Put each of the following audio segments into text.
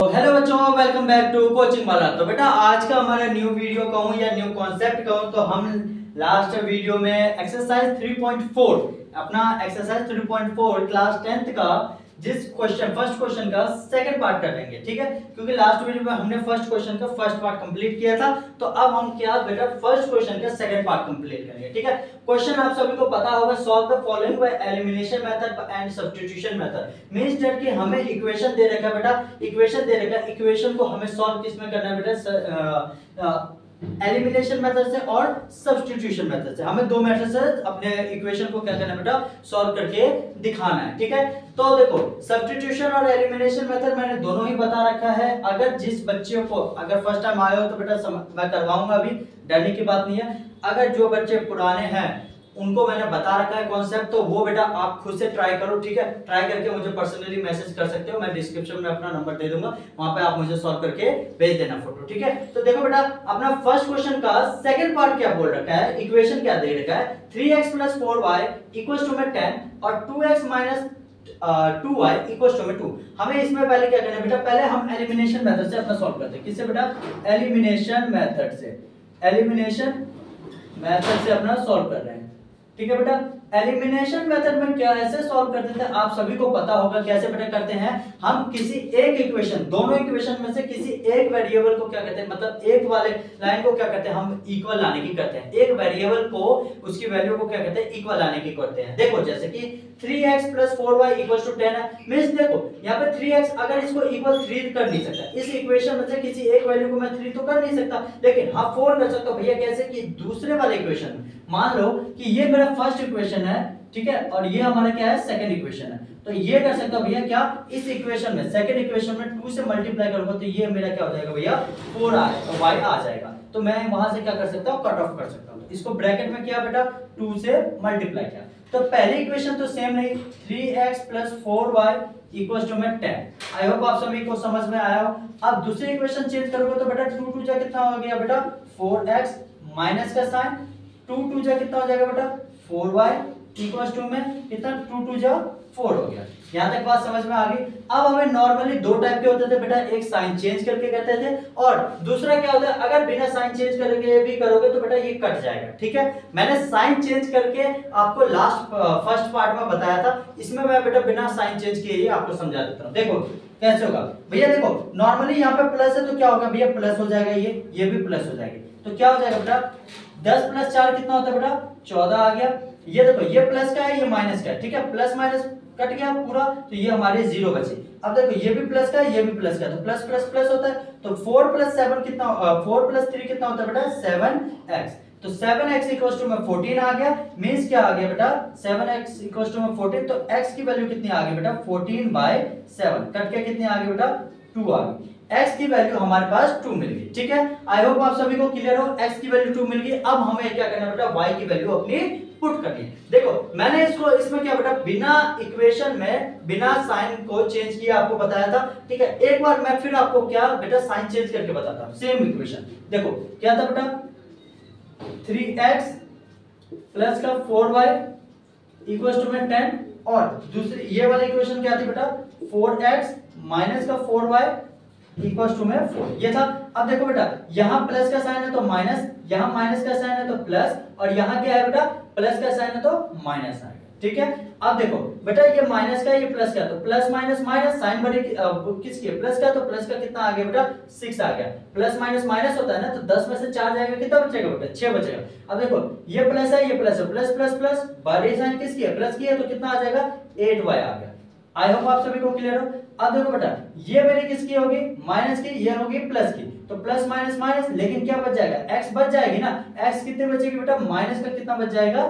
Hello बच्चों, welcome back to coaching वाला। तो बेटा आज का हमारा न्यू वीडियो कहूँ या न्यू कॉन्सेप्ट कहूँ तो हम लास्ट वीडियो में एक्सरसाइज 3.4 अपना एक्सरसाइज 3.4 क्लास 10th का जिस फर्स्ट क्वेश्चन का सेकंड पार्ट कर लेंगे, ठीक है। क्योंकि लास्ट वीडियो में हमने फर्स्ट क्वेश्चन का फर्स्ट पार्ट कंप्लीट किया था, तो अब हम क्या बेटा फर्स्ट क्वेश्चन का सेकंड पार्ट कंप्लीट करेंगे, ठीक है। क्वेश्चन आप सभी को पता होगा, solve the following by elimination method and substitution method. Means that कि हमें इक्वेशन दे रखा है बेटा, इक्वेशन दे रखा है, इक्वेशन को हमें सॉल्व किसमें करना है बेटा, एलिमिनेशन मेथड से और सब्स्टिट्यूशन मेथड से। हमें दो मेथड से अपने इक्वेशन को क्या करना है बेटा, सॉल्व करके दिखाना है, ठीक है। तो देखो सब्स्टिट्यूशन और एलिमिनेशन मेथड मैंने दोनों ही बता रखा है। अगर जिस बच्चे को अगर फर्स्ट टाइम आए हो तो बेटा मैं करवाऊंगा, अभी डरने की बात नहीं है। अगर जो बच्चे पुराने हैं उनको मैंने बता रखा है कॉन्सेप्ट, तो वो बेटा आप खुद से ट्राई करो, ठीक है। ट्राई करके मुझे पर्सनली मैसेज कर सकते हो, मैं डिस्क्रिप्शन में अपना नंबर दे दूंगा, वहां पे आप मुझे सॉल्व करके भेज देना फोटो, ठीक है। तो देखो बेटा अपना फर्स्ट क्वेश्चन का सेकंड पार्ट क्या बोल रखा है, इक्वेशन क्या दे रखा है, 3x + 4y = 10 और 2x - 2y = 2। हमें इसमें पहले क्या करना है बेटा, पहले हम एलिमिनेशन मेथड से अपना सॉल्व करते हैं। किससे बेटा, एलिमिनेशन मेथड से, एलिमिनेशन मेथड से अपना सॉल्व कर रहे हैं, ठीक है बेटा। एलिमिनेशन मेथड में क्या ऐसे सॉल्व करते थे, आप सभी को पता होगा कैसे बेटा करते हैं। हम किसी एक इक्वेशन, दोनों इक्वेशन में से किसी एक वेरिएबल को क्या कहते हैं, मतलब एक वाले लाइन को क्या करते हैं, हम इक्वल लाने की करते हैं। एक वेरिएबल को उसकी वैल्यू को क्या कहते हैं, इक्वल लाने की करते हैं। देखो जैसे कि 3x + 4y = 10 है। मींस देखो यहाँ पे 3x अगर इसको इक्वल 3 कर नहीं सकता, इस इक्वेशन में से किसी एक वैल्यू को मैं 3 तो कर नहीं सकता, लेकिन हाँ 4 कर सकता हूं। भैया कैसे, कि दूसरे वाले इक्वेशन में मान लो कि ये मेरा फर्स्ट इक्वेशन है, ठीक है, और ये हमारा क्या है, सेकंड इक्वेशन है। तो ये कर सकता हूं भैया क्या, इस इक्वेशन में सेकंड इक्वेशन में 2 से मल्टीप्लाई करूंगा तो ये मेरा क्या हो जाएगा भैया 4 आ जाएगा, y आ जाएगा। तो मैं वहां से क्या कर सकता हूं, कट ऑफ कर सकता हूं। इसको ब्रैकेट में किया बेटा, 2 से मल्टीप्लाई किया, तो पहली इक्वेशन तो सेम नहीं, 3x + 4y = 10। आई होप आप सभी को समझ में आया हो। अब दूसरी इक्वेशन चेंज करोगे तो बेटा 2 2 जा कितना हो गया बेटा, 4x माइनस का साइन, 2 2 जा कितना हो जाएगा बेटा, 4y = में कितना, 2 2 जा 4 हो गया। यहां तक बात समझ में आ गई। अब हमें नॉर्मली दो टाइप के होते थे बेटा, एक साइन चेंज करके करते थे और दूसरा क्या होता है, अगर बिना साइन चेंज करके भी करोगे तो बेटा ये कट जाएगा, ठीक है। मैंने साइन चेंज करके आपको लास्ट फर्स्ट पार्ट में बताया था, इसमें मैं बेटा बिना साइन चेंज किए ही आपको समझा देता हूं। देखो कैसे होगा भैया, देखो नॉर्मली यहाँ पे प्लस है तो क्या होगा भैया, प्लस हो जाएगा, ये भी प्लस हो जाएगी, तो क्या हो जाएगा बेटा, 10 + 4 कितना होता है बेटा, 14 आ गया। ये देखो ये प्लस का है, ये माइनस का है, ठीक है, प्लस माइनस कट गया पूरा, तो ये हमारे 0 बचे। अब देखो ये भी प्लस का है, ये भी प्लस का है, तो प्लस प्लस प्लस होता है, तो 4 + 7 कितना, 4 + 3 कितना होता है बेटा, 7x। तो 7x = में 14 आ गया। मींस क्या आ गया बेटा, 7x = में 14, तो x की वैल्यू कितनी आ गई बेटा, 14/7 कट के कितनी आ गई बेटा, 2 आ गई। x की वैल्यू हमारे पास 2 मिल गई, ठीक है। आई होप आप सभी को क्लियर हो, x की वैल्यू 2 मिल गई। अब हमें क्या करना है बेटा, y की वैल्यू अपनी पुट करनी है। देखो मैंने इसको इसमें क्या बेटा, बिना इक्वेशन में बिना साइन को चेंज किया आपको बताया था, ठीक है। एक बार मैं फिर आपको क्या बेटा साइन चेंज करके बताता हूं। सेम इक्वेशन देखो क्या था बेटा, 3x + 4y = में 10 और दूसरी ये वाली इक्वेशन क्या थी बेटा, 4x - 4y = में 4, ये था। अब देखो बेटा यहाँ प्लस का साइन है तो माइनस, यहाँ माइनस का साइन है तो प्लस, और यहाँ क्या है बेटा, प्लस का साइन है तो माइनस आएगा, ठीक है। अब देखो बेटा ये माइनस का है, ये प्लस का, तो प्लस माइनस माइनस, साइन बड़ी किसकी है, प्लस का, तो प्लस का कितना आ गया बेटा, 6 आ गया। प्लस माइनस माइनस होता है ना, तो 10 में से 4 जाएगा, कितना बचेगा बेटा, 6 बचेगा। अब देखो ये प्लस है, ये प्लस है, प्लस प्लस प्लस, बड़ी साइन किसकी है, प्लस की है, तो कितना आ जाएगा, 8y आ गया। आई होप आप सभी को क्लियर हो। अब देखो बेटा ये मेरी किसकी होगी, माइनस की, ये होगी प्लस की, तो प्लस माइनस माइनस, लेकिन क्या बच जाएगा, x बच जाएगी ना। x कितने बचेगी बेटा, माइनस का कितना बच जाएगा,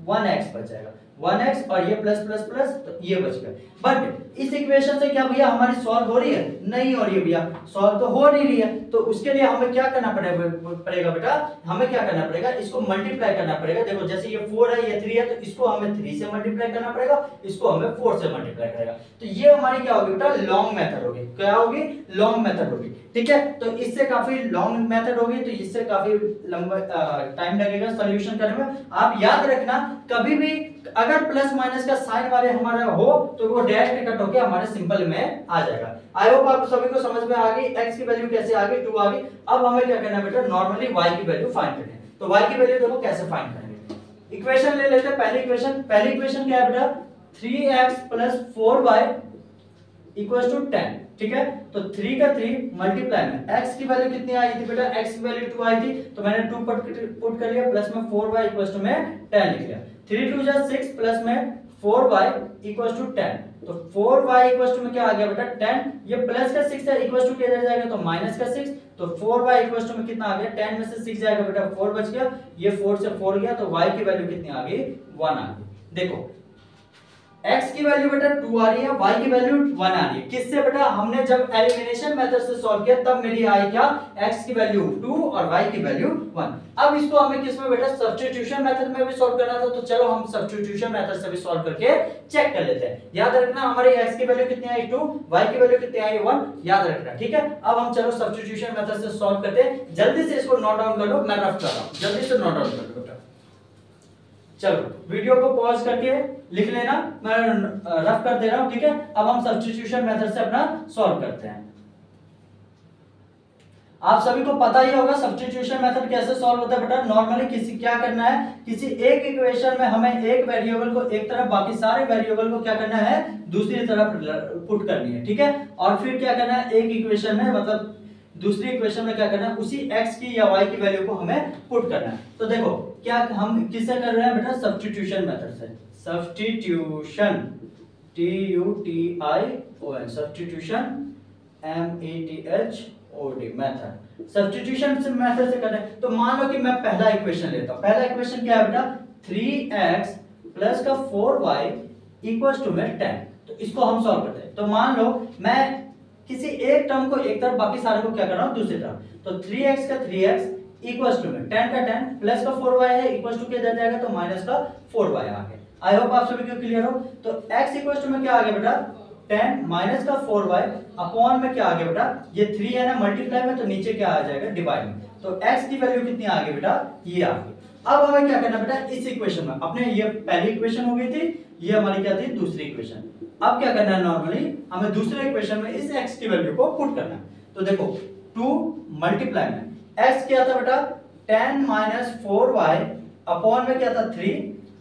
1x बच जाएगा, 1x, और ये प्लस प्लस प्लस, तो ये बच गया। बट इस इक्वेशन से क्या भैया हमारी सॉल्व हो रही है, नहीं हो रही है भैया, सॉल्व तो हो नहीं रही है। तो उसके लिए हमें क्या करना पड़ेगा बेटा, हमें क्या करना पड़ेगा, इसको मल्टीप्लाई करना पड़ेगा। देखो जैसे ये 4 है, ये 3 है, तो इसको हमें 3 से मल्टीप्लाई करना पड़ेगा, इसको हमें 4 से मल्टीप्लाई करेगा। तो ये हमारी क्या होगी बेटा, लॉन्ग मेथड होगी। क्या होगी, लॉन्ग मेथड होगी, ठीक है। तो इससे काफी लॉन्ग मेथड होगी, तो इससे काफी लंबा टाइम लगेगा सॉल्यूशन करने में। आप याद रखना, कभी भी अगर प्लस माइनस का साइन वाले हमारा हो तो वो डायरेक्ट कट होके हमारे सिंपल में आ जाएगा। आई होप आप सभी को समझ में आ गई x की वैल्यू कैसे आ गई 2 आ गई। अब हमें क्या करना है बेटा, नॉर्मली y की वैल्यू फाइंड करनी है। तो y की वैल्यू देखो कैसे फाइंड करेंगे। इक्वेशन ले लेते हैं। पहली इक्वेशन क्या है बेटा, 3x + 4y = 10। ठीक है, तो 3 का 3 मल्टीप्लाई में x की वैल्यू कितनी आई थी बेटा, x की वैल्यू 2 आई थी, तो मैंने 2 पुट कर लिया, प्लस में 4y = में 10 लिख लिया। 3 2 जा 6 प्लस में 4y = 10। तो 4y = में क्या आ गया बेटा 10, ये प्लस का 6 है, इक्वल टू किधर जाएगा तो माइनस का 6, तो 4y = में कितना आ गया, 10 में से 6 जाएगा बेटा 4 बच गया, ये 4 से 4 गया, तो y की वैल्यू कितनी आ गई 1 आ गई। देखो x की वैल्यू बेटा 2 आ रही है, y की वैल्यू 1 आ रही है। किससे बेटा, हमने जब एलिमिनेशन मेथड से सॉल्व किया तब मेरी आई क्या, x की वैल्यू 2 और y की वैल्यू 1। अब इसको हमें किसमें बेटा, सब्स्टिट्यूशन मेथड में भी सॉल्व करना था, तो चलो हम सब्स्टिट्यूशन मेथड से भी सॉल्व करके चेक कर लेते हैं। याद रखना हमारी x की वैल्यू कितनी आई 2, y की वैल्यू कितनी आई 1, याद रखना। ठीक है, अब हम चलो सब्स्टिट्यूशन मेथड से सॉल्व करते हैं। जल्दी से इसको नोट डाउन कर लो, मैं रफ कर रहा हूं, जल्दी से नोट डाउन कर लो बेटा। चलो वीडियो को पॉज करके लिख लेना, मैं रफ कर दे रहा हूं। ठीक है, अब हम सब्स्टिट्यूशन मेथड से अपना सॉल्व करते हैं। आप सभी को पता ही होगा सब्स्टिट्यूशन मेथड कैसे सॉल्व होता है बेटा। नॉर्मली किसी क्या करना है, किसी एक इक्वेशन में हमें एक वेरिएबल को एक तरफ, बाकी सारे वेरिएबल को क्या करना है दूसरी तरफ पुट करनी है। ठीक है, और फिर क्या करना है, एक इक्वेशन में मतलब दूसरी इक्वेशन में क्या करना है, उसी x की या y की वैल्यू को हमें पुट करना है। तो देखो क्या हम किससे कर रहे हैं बेटा, सब्स्टिट्यूशन मेथड से। Substitution TUTION, substitution METHOD method, substitution method से कर रहे हैं। तो मान लो कि मैं पहला इक्वेशन लेता हूं। पहला इक्वेशन क्या है बेटा, 3x + 4y = में 10। तो इसको हम सॉल्व करते हैं। तो मान लो मैं किसी एक टर्म को एक तरफ, बाकी सारे को क्या कर रहा हूं दूसरी तरफ। तो 3x का 3x = में 10 का 10 प्लस का 4y है, इक्वल टू किधर जाएगा तो माइनस का 4y आ गया। आई होप आप सभी को क्लियर हो। तो x = में क्या आ गया बेटा 10 माइनस का 4y अपॉन में क्या आ गया बेटा, ये 3 है ना मल्टीप्लाई में, तो नीचे क्या आ जाएगा डिवाइड में। तो x की वैल्यू कितनी आ गई बेटा, ये आ गई। अब हमें क्या करना बेटा, इस इक्वेशन में अपने ये पहली इक्वेशन हो गई थी, ये हमारी क्या थी दूसरी इक्वेशन। अब क्या करना है, नॉर्मली हमें दूसरे इक्वेशन में इस x की वैल्यू को पुट करना है। तो देखो 2 मल्टीप्लाई में x क्या था बेटा 10 माइनस 4y अपॉन में क्या था 3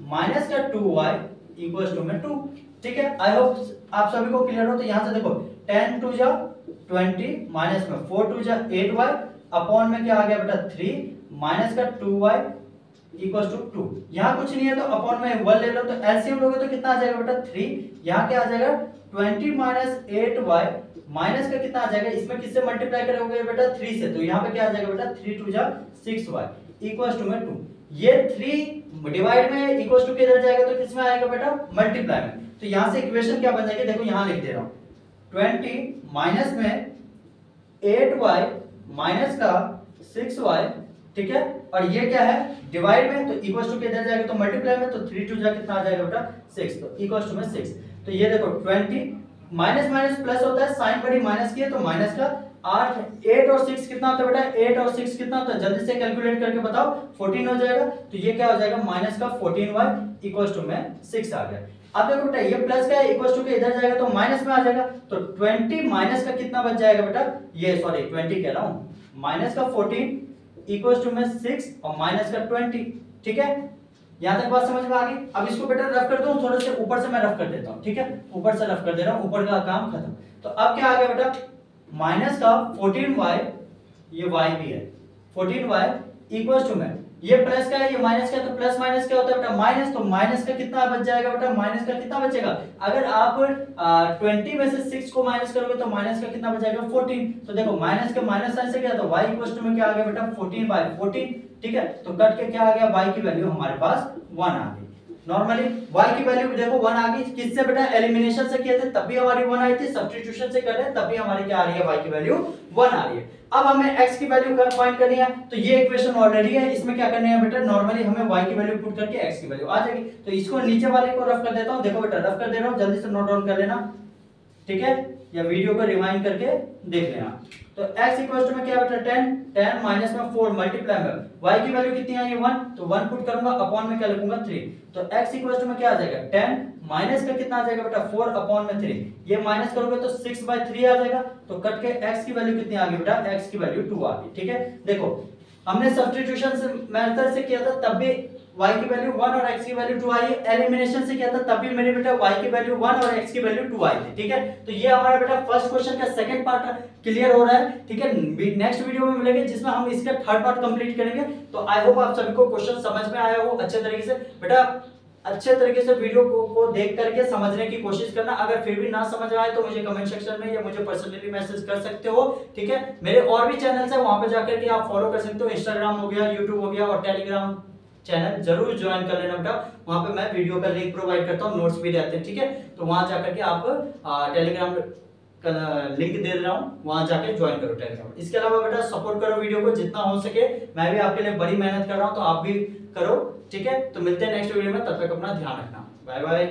माइनस का 2y = में 2। ठीक है, आई होप आप सभी को क्लियर हो। तो यहां से देखो 10 2 जा 20 माइनस में 4 2 जा 8y अपॉन में क्या आ गया बेटा 3 माइनस का 2y = 2। यहाँ कुछ नहीं है तो अपॉन में 1 ले लो, तो एलसीएम लोगे तो कितना आ जाएगा बेटा 3। यहाँ क्या आ जाएगा 20 माइनस 8y माइनस का कितना आ जाएगा, इसमें किससे मल्टीप्लाई करोगे बेटा 3 से, तो यहाँ पे क्या आ जाएगा बेटा 3 2 जा 6y = में 2। ये 3 डिवाइड में इक्वल टू किधर जाएगा तो किसमें आएगा बेटा मल्टीप्लाई में। तो यहाँ से इक्वेशन क्या बन जाएगी, देखो यहाँ लिख दे रहा हूँ 20 माइनस में 8y माइनस का 6y। ठीक है, और ये क्या है डिवाइड में, तो इक्वल टू किधर जाएगा तो मल्टीप्लाई में, तो 3 2 जा कितना आ जाएगा बेटा 6, तो इक्वल टू में 6। तो ये देखो 20 माइनस माइनस प्लस होता है, साइन बड़ी माइनस की है तो माइनस का 8 और 6 कितना होता है बेटा, 8 और 6 कितना होता है, जल्दी से कैलकुलेट करके बताओ, 14 हो जाएगा। तो ये क्या हो जाएगा माइनस का 14y = में 6 आ गया। अब देखो बेटा ये प्लस का है, इक्वल टू के इधर जाएगा तो माइनस में आ जाएगा, तो 20 माइनस का कितना बच जाएगा बेटा, ये सॉरी 20 कह रहा हूँ, माइनस का 14 = में 6 और माइनस का 20। ठीक है, यहां तक बात समझ में आ गई। अब इसको बेटा रफ कर दो, थोड़े से ऊपर से मैं रफ कर देता हूं। ठीक है, ऊपर से रफ कर दे रहा हूं, ऊपर का काम खत्म। तो अब क्या आ गया बेटा माइनस का 14y, ये y भी है 14y = में ये प्लस का है, ये माइनस का है, तो प्लस माइनस क्या होता है बेटा माइनस, तो माइनस का कितना बच जाएगा बेटा, माइनस का कितना बचेगा, अगर आप 20 में से 6 को माइनस करोगे तो माइनस का कितना बचेगा 14। तो देखो माइनस के माइनस साइन से क्या, तो y = में क्या आ गया बेटा 14/14। ठीक है, तो कट के क्या आ गया, y की वैल्यू हमारे पास 1 आ गई। नॉर्मली y की वैल्यू देखो 1 आ गई, किससे बेटा एलिमिनेशन से किए थे तब भी हमारी 1 आई थी, सब्स्टिट्यूशन से कर रहे हैं तब भी हमारी क्या आ रही है y की वैल्यू 1 आ रही है। अब हमें x की वैल्यू फाइंड करनी है, तो ये इक्वेशन ऑलरेडी है, इसमें क्या करना है बेटा नॉर्मली हमें y की वैल्यू पुट करके x की वैल्यू आ जाएगी। तो इसको नीचे वाले को रफ कर देता हूं, देखो बेटा रफ कर दे रहा हूं, जल्दी से नोट डाउन कर लेना। ठीक है, या वीडियो को रिवाइंड करके देख लेना। तो x इक्वल टू में क्या बेटा 10, 10 माइनस में 4 मल्टीप्लाई में y की वैल्यू कितनी आई 1, तो 1 पुट करूंगा अपॉन में क्या लिखूंगा 3। तो x इक्वल टू में क्या आ जाएगा 10 माइनस का कितना आ जाएगा बेटा 4 अपॉन में 3, ये माइनस करोगे तो 6/3 आ जाएगा। तो कट के x की वैल्यू कितनी आ गई बेटा, x की वैल्यू 2 आ गई। ठीक है, देखो हमने सब्स्टिट्यूशन से मेथड से किया था तब भी y की वैल्यू 1 और x की वैल्यू 2 आई, एलिमिनेशन से किया था तब भी मेरे बेटा y की वैल्यू 1 और x की वैल्यू 2 आई थी। ठीक है, तो ये हमारा बेटा फर्स्ट क्वेश्चन का सेकंड पार्ट क्लियर हो रहा है। ठीक है, नेक्स्ट वीडियो में मिलेंगे जिसमें हम इसका थर्ड पार्ट कंप्लीट करेंगे। तो आई होप आप सभी को क्वेश्चन समझ में आया हो अच्छे तरीके से। बेटा अच्छे तरीके से वीडियो को देख करके समझने की कोशिश करना। अगर फिर भी ना समझ आए तो मुझे कमेंट सेक्शन में या मुझे पर्सनली मैसेज कर सकते हो। ठीक है, मेरे और भी चैनल्स है, वहां पे जाकर के आप फॉलो कर सकते हो। इंस्टाग्राम हो गया, यूट्यूब हो गया और टेलीग्राम चैनल जरूर ज्वाइन कर लेना बेटा। वहां पे मैं वीडियो का लिंक प्रोवाइड करता हूँ, नोट्स भी रहते हैं। ठीक है, तो वहां जाकर के आप टेलीग्राम का लिंक दे रहा हूँ, वहां जाके ज्वाइन करो टेलीग्राम। इसके अलावा बेटा सपोर्ट करो वीडियो को जितना हो सके, मैं भी आपके लिए बड़ी मेहनत कर रहा हूँ तो आप भी करो। ठीक है, तो मिलते हैं नेक्स्ट वीडियो में, तब तक अपना ध्यान रखना। Bye bye.